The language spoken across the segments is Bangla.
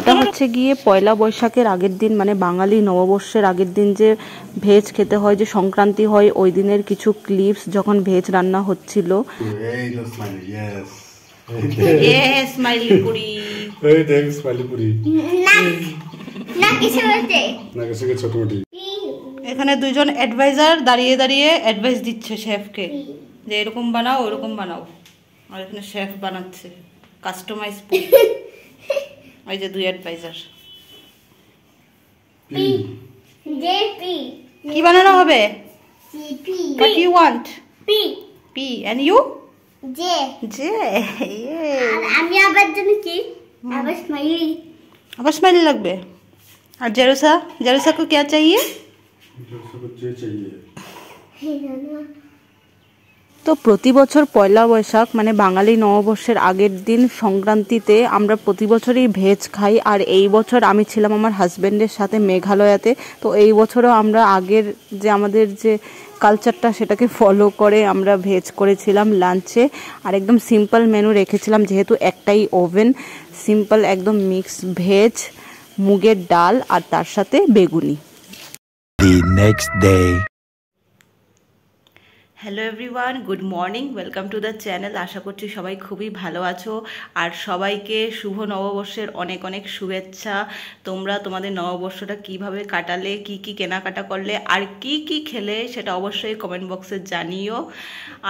এটা হচ্ছে গিয়ে পয়লা বৈশাখের আগের দিন, মানে বাঙালি নববর্ষের আগের দিন যে ভেজ খেতে হয়, যে সংক্রান্তি হয়, ওই দিনের কিছু ক্লিপস যখন ভেজ রান্না হচ্ছিল। এখানে দুইজন অ্যাডভাইজার দাঁড়িয়ে দাঁড়িয়ে অ্যাডভাইস দিচ্ছে শেফকে যে এরকম বানাও ওরকম বানাও, আর এখানে শেফ বানাচ্ছে কাস্টমাইজ ফুড। ওই যে দুই অ্যাডভাইজার। কি বানানো হবে? What you want? P and you? J. আমি আবার জানি কি? আবার স্মাইলি লাগবে। আর জেরুসা को क्या चाहिए? তো প্রতি বছর পয়লা বৈশাখ মানে বাঙালি নববর্ষের আগের দিন সংক্রান্তিতে আমরা প্রতি বছরই ভেজ খাই। আর এই বছর আমি ছিলাম আমার হাজব্যান্ডের সাথে মেঘালয়াতে। তো এই বছরও আমরা আগের যে আমাদের যে কালচারটা সেটাকে ফলো করে আমরা ভেজ করেছিলাম লাঞ্চে। আর একদম সিম্পল মেনু রেখেছিলাম, যেহেতু একটাই ওভেন। সিম্পল একদম মিক্স ভেজ, মুগের ডাল আর তার সাথে বেগুনি। The next day. Hello everyone, good morning, welcome to the channel. আশা করছি সবাই খুবই ভালো আছো আর সবাইকে শুভ নববর্ষের অনেক অনেক শুভেচ্ছা। তোমরা তোমাদের নববর্ষটা কিভাবে কাটালে, কি কি কেনাকাটা করলে আর কি কি খেলে সেটা অবশ্যই কমেন্ট বক্সে জানিও।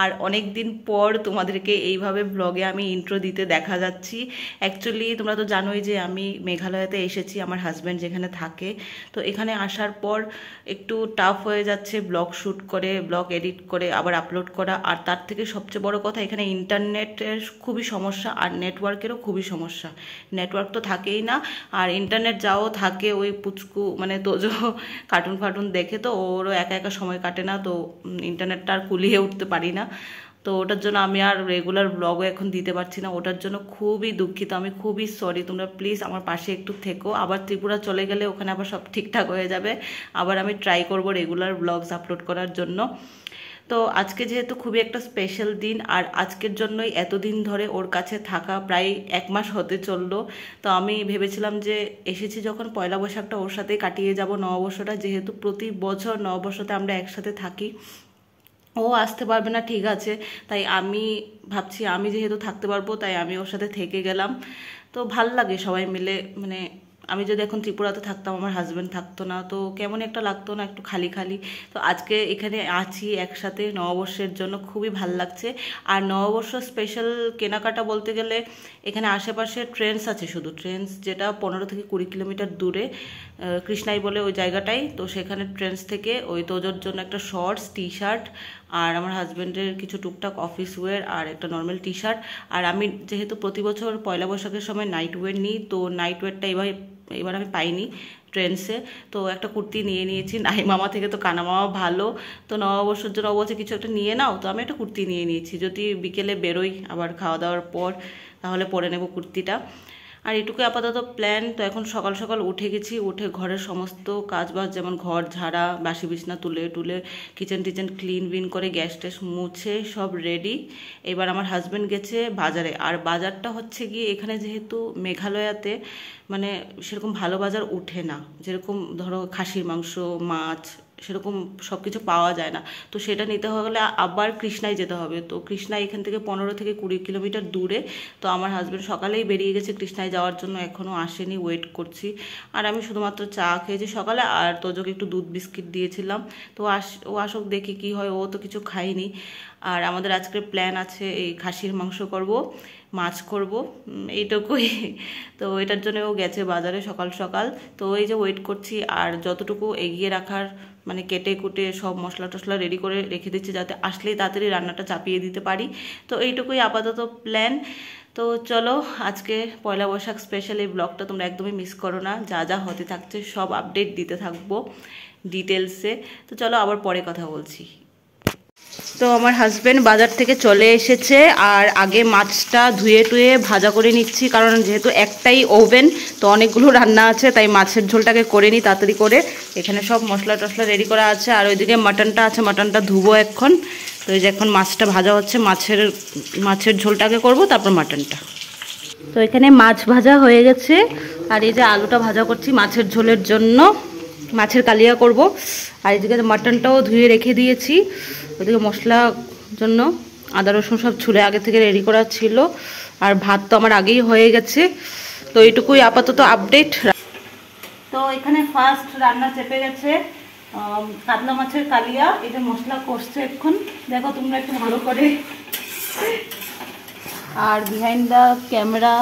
আর অনেক দিন পর তোমাদেরকে এইভাবে ব্লগে আমি ইন্ট্রো দিতে দেখা যাচ্ছি। অ্যাকচুয়ালি তোমরা তো জানোই যে আমি মেঘালয়াতে এসেছি, আমার হাজব্যান্ড যেখানে থাকে। তো এখানে আসার পর একটু টাফ হয়ে যাচ্ছে ব্লগ শ্যুট করে, ব্লগ এডিট করে আবার আপলোড করা। আর তার থেকে সবচেয়ে বড় কথা, এখানে ইন্টারনেটের খুবই সমস্যা আর নেটওয়ার্কেরও খুবই সমস্যা। নেটওয়ার্ক তো থাকেই না, আর ইন্টারনেট যাও থাকে ওই পুচকু মানে তোজো কার্টুন ফার্টুন দেখে, তো ওরও একা একা সময় কাটে না, তো ইন্টারনেটটা আর কুলিয়ে উঠতে পারি না। তো ওটার জন্য আমি আর রেগুলার ব্লগও এখন দিতে পারছি না, ওটার জন্য খুবই দুঃখিত, আমি খুবই সরি। তোমরা প্লিজ আমার পাশে একটু থেকো। আবার ত্রিপুরা চলে গেলে ওখানে আবার সব ঠিকঠাক হয়ে যাবে, আবার আমি ট্রাই করব রেগুলার ব্লগস আপলোড করার জন্য। তো আজকে যেহেতু খুবই একটা স্পেশাল দিন, আর আজকের জন্যই এতদিন ধরে ওর কাছে থাকা, প্রায় 1 মাস হতে চললো। তো আমি ভেবেছিলাম যে এসেছি যখন পয়লা বৈশাখটা ওর সাথেই কাটিয়ে যাব নববর্ষটা, যেহেতু প্রতি বছর নববর্ষতে আমরা একসাথে থাকি। ও আসতে পারবে না ঠিক আছে, তাই আমি ভাবছি আমি যেহেতু থাকতে পারবো তাই আমি ওর সাথে থেকে গেলাম। তো ভাল লাগে সবাই মিলে, মানে আমি যদি এখন ত্রিপুরাতে থাকতাম, আমার হাজব্যান্ড থাকতো না, তো কেমন একটা লাগতো না, একটু খালি খালি। তো আজকে এখানে আছি একসাথে নববর্ষের জন্য, খুবই ভাল লাগছে। আর নববর্ষ স্পেশাল কেনাকাটা বলতে গেলে এখানে আশেপাশে ট্রেন্ডস আছে, শুধু ট্রেন্ডস, যেটা 15 থেকে 20 কিলোমিটার দূরে, কৃষ্ণাই বলে ওই জায়গাটাই। তো সেখানে ট্রেন্ডস থেকে ওই তোজোর জন্য একটা শর্টস, টি শার্ট, আর আমার হাজব্যান্ডের কিছু টুকটাক অফিস ওয়্যার আর একটা নর্মাল টি শার্ট। আর আমি যেহেতু প্রতি বছর পয়লা বৈশাখের সময় নাইট ওয়্যার নিই, তো নাইট ওয়্যারটা এবার আমি পাইনি ট্রেন্ডসে, তো একটা কুর্তি নিয়ে নিয়েছি। নাই মামা থেকে তো কানা মামা ভালো, তো নববর্ষের জন্য বলছে কিছু একটা নিয়ে নাও, তো আমি একটা কুর্তি নিয়ে নিয়েছি। যদি বিকেলে বেরোই আবার খাওয়া দাওয়ার পর, তাহলে পরে নেব কুর্তিটা। আর এটুকু আপাতত প্ল্যান। তো এখন সকাল সকাল উঠে গেছি, উঠে ঘরের সমস্ত কাজবাজ, যেমন ঘর ঝাড়া, বাসি বিছনা তুলে টুলে, কিচেন টিচেন ক্লিন করে গ্যাস ট্যাস মুছে সব রেডি। এবার আমার হাজব্যান্ড গেছে বাজারে। আর বাজারটা হচ্ছে গিয়ে এখানে যেহেতু মেঘালয়াতে মানে সেরকম ভালো বাজার উঠে না, যেরকম ধরো খাসির মাংস, মাছ, সেরকম সব কিছু পাওয়া যায় না। তো সেটা নিতে হলে আবার কৃষ্ণায় যেতে হবে। তো কৃষ্ণায় এখান থেকে 15 থেকে 20 কিলোমিটার দূরে। তো আমার হাজব্যান্ড সকালেই বেরিয়ে গেছে কৃষ্ণায় যাওয়ার জন্য, এখনও আসেনি, ওয়েট করছি। আর আমি শুধুমাত্র চা খেয়েছি সকালে, আর তোজোকে একটু দুধ বিস্কিট দিয়েছিলাম। তো ও আসুক, দেখি কি হয়, ও তো কিছু খায়নি। আর আমাদের আজকের প্ল্যান আছে এই খাসির মাংস করব, মাছ করব, এইটুকুই। তো এটার জন্য ও গেছে বাজারে সকাল সকাল। তো এই যে ওয়েট করছি, আর যতটুকু এগিয়ে রাখার মানে কেটে কুটে সব মশলা টশলা রেডি করে রেখে দিচ্ছি, যাতে আসলেই তাড়াতাড়ি রান্নাটা চাপিয়ে দিতে পারি। তো এইটুকুই আপাতত প্ল্যান। তো চলো, আজকে পয়লা বৈশাখ স্পেশাল এই ব্লগটা তোমরা একদমই মিস করো না, যা যা হতে থাকছে সব আপডেট দিতে থাকবো ডিটেলসে। তো চলো আবার পরে কথা বলছি। তো আমার হাজব্যান্ড বাজার থেকে চলে এসেছে, আর আগে মাছটা ধুয়ে টুয়ে ভাজা করে নিচ্ছি, কারণ যেহেতু একটাই ওভেন, তো অনেকগুলো রান্না আছে, তাই মাছের ঝোলটাকে করে নিই তাড়াতাড়ি করে। এখানে সব মশলা টশলা রেডি করা আছে, আর ওইদিকে মাটনটা আছে, মাটনটা ধুবো এখন। তো এই যে এখন মাছটা ভাজা হচ্ছে, মাছের ঝোলটাকে করব, তারপর মাটনটা। তো এখানে মাছ ভাজা হয়ে গেছে, আর এই যে আলুটা ভাজা করছি মাছের ঝোলের জন্য, মাছের কালিয়া করব। আর এদিকে মাটনটাও ধুয়ে রেখে দিয়েছি। ওদিকে মশলার জন্য আদা রসুন সব ছুলে আগে থেকে রেডি করা ছিল। আর ভাত তো আমার আগেই হয়ে গেছে। তো এইটুকুই আপাতত আপডেট। তো এখানে ফার্স্ট রান্না চেপে গেছে কাতলা মাছের কালিয়া। এটা মশলা কষছে এখন, দেখো তোমরা একটু ভালো করে। আর বিহাইন্ড দ্য ক্যামেরা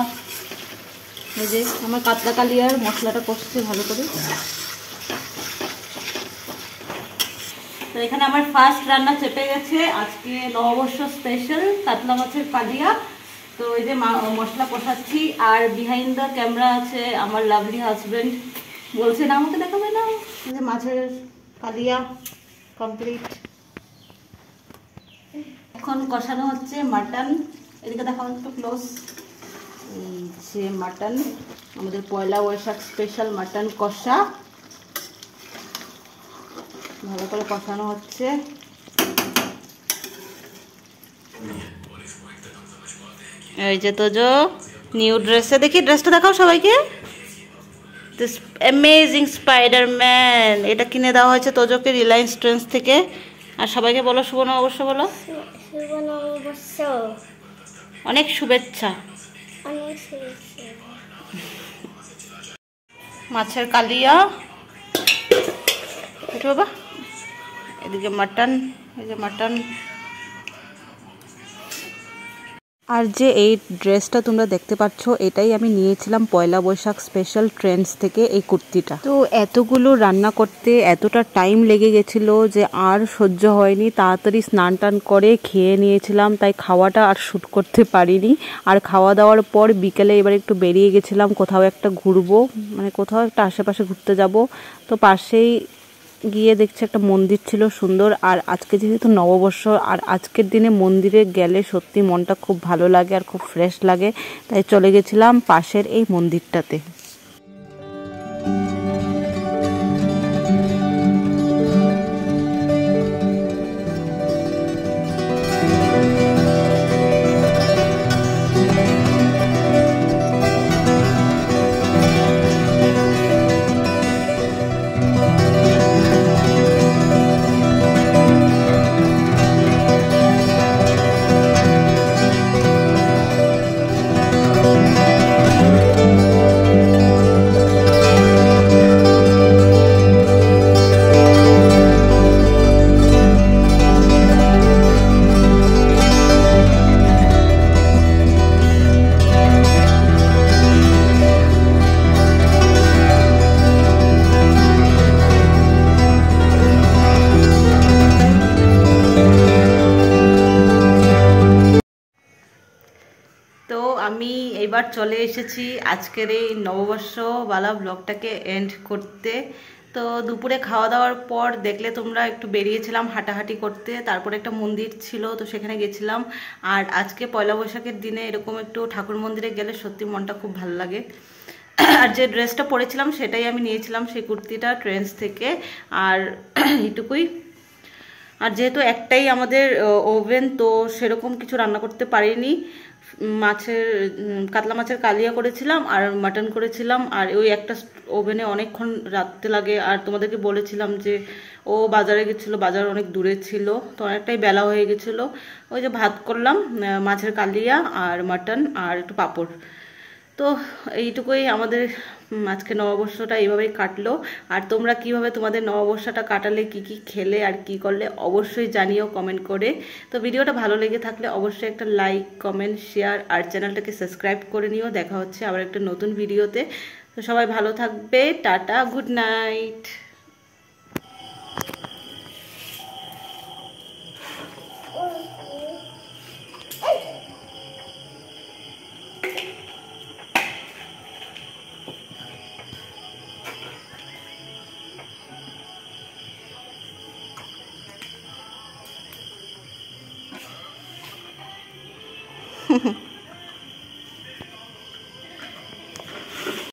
এই যে আমার কাতলা কালিয়ার মশলাটা কষছে ভালো করে। তো এখানে আমার ফার্স্ট রান্না চেপে গেছে আজকে নববর্ষ স্পেশাল কাতলা মাছের কালিয়া। তো এই যে মশলা কষাচ্ছি। আর বিহাইন্ড দ্য ক্যামেরা আছে আমার লাভলি হাজবেন্ড, বলছে না আমাকে দেখাবে না। এই যে মাছের কালিয়া কমপ্লিট, এখন কষানো হচ্ছে মাটন। এদিকে দেখাও একটু ক্লোজ। এই যে মাটন, আমাদের পয়লা বৈশাখ স্পেশাল মাটন কষা ভালো করে কষানো হচ্ছে। এই যে তোজো নিউ ড্রেসে, দেখি ড্রেসটা দেখাও সবাইকে। দিস অ্যামেজিং স্পাইডারম্যান, এটা কিনে দেওয়া হয়েছে তোজোকে রিলায়েন্স ট্রেন্ডস থেকে। আর সবাইকে বলো শুভ নববর্ষ বলো। শুভ নববর্ষ, অনেক শুভেচ্ছা। অনেক শুভেচ্ছা। মাছের কালিয়া বাবা, এদিকে মাটন, এই যে মাটন। আর যে এই ড্রেসটা তোমরা দেখতে পাচ্ছ এটাই আমি নিয়েছিলাম পয়লা বৈশাখ স্পেশাল ট্রেন্ডস থেকে, এই কুর্তিটা। তো এতগুলো রান্না করতে এতটা টাইম লেগে গেছিলো যে আর সহ্য হয়নি। তাড়াতাড়ি স্নান টান করে খেয়ে নিয়েছিলাম, তাই খাওয়াটা আর শ্যুট করতে পারিনি। আর খাওয়া দাওয়ার পর বিকেলে এবার একটু বেরিয়ে গেছিলাম কোথাও একটা ঘুরবো, মানে কোথাও একটা আশেপাশে ঘুরতে যাব। তো পাশেই গিয়ে দেখছি একটা মন্দির ছিল সুন্দর। আর আজকে যেহেতু নববর্ষ, আর আজকের দিনে মন্দিরে গেলে সত্যি মনটা খুব ভালো লাগে আর খুব ফ্রেশ লাগে, তাই চলে গেছিলাম পাশের এই মন্দিরটাতে। আমি এইবার চলে এসেছি আজকের এই নববর্ষওয়ালা ব্লগটাকে এন্ড করতে। তো দুপুরে খাওয়া দাওয়ার পর দেখলে তোমরা একটু বেরিয়েছিলাম হাঁটাহাঁটি করতে, তারপরে একটা মন্দির ছিল তো সেখানে গেছিলাম। আর আজকে পয়লা বৈশাখের দিনে এরকম একটু ঠাকুর মন্দিরে গেলে সত্যি মনটা খুব ভালো লাগে। আর যে ড্রেসটা পরেছিলাম সেটাই আমি নিয়েছিলাম, সেই কুর্তিটা ট্রেন্ডস থেকে। আর এইটুকুই। আর যেহেতু একটাই আমাদের ওভেন, তো সেরকম কিছু রান্না করতে পারিনি। কাতলা মাছের কালিয়া করেছিলাম আর মাটন করেছিলাম। আর ওই একটা ওভেনে অনেকক্ষণ রাখতে লাগে। আর তোমাদেরকে বলেছিলাম যে ও বাজারে গেছিলো, বাজার অনেক দূরে ছিল, তো অনেকটাই বেলা হয়ে গেছিলো। ওই যে ভাত করলাম, মাছের কালিয়া আর মাটন আর একটু পাঁপড়। তো এইটুকুই আমাদের আজকে নববর্ষটা এইভাবেই কাটলো। আর তোমরা কিভাবে তোমাদের নববর্ষটা কাটালে, কি কি খেলে আর কি করলে অবশ্যই জানিও কমেন্ট করে। তো ভিডিওটা ভালো লেগে থাকলে অবশ্যই একটা লাইক, কমেন্ট, শেয়ার আর চ্যানেলটাকে সাবস্ক্রাইব করে নিও। দেখা হচ্ছে আবার একটা নতুন ভিডিওতে। তো সবাই ভালো থাকবে, টাটা, গুড নাইট।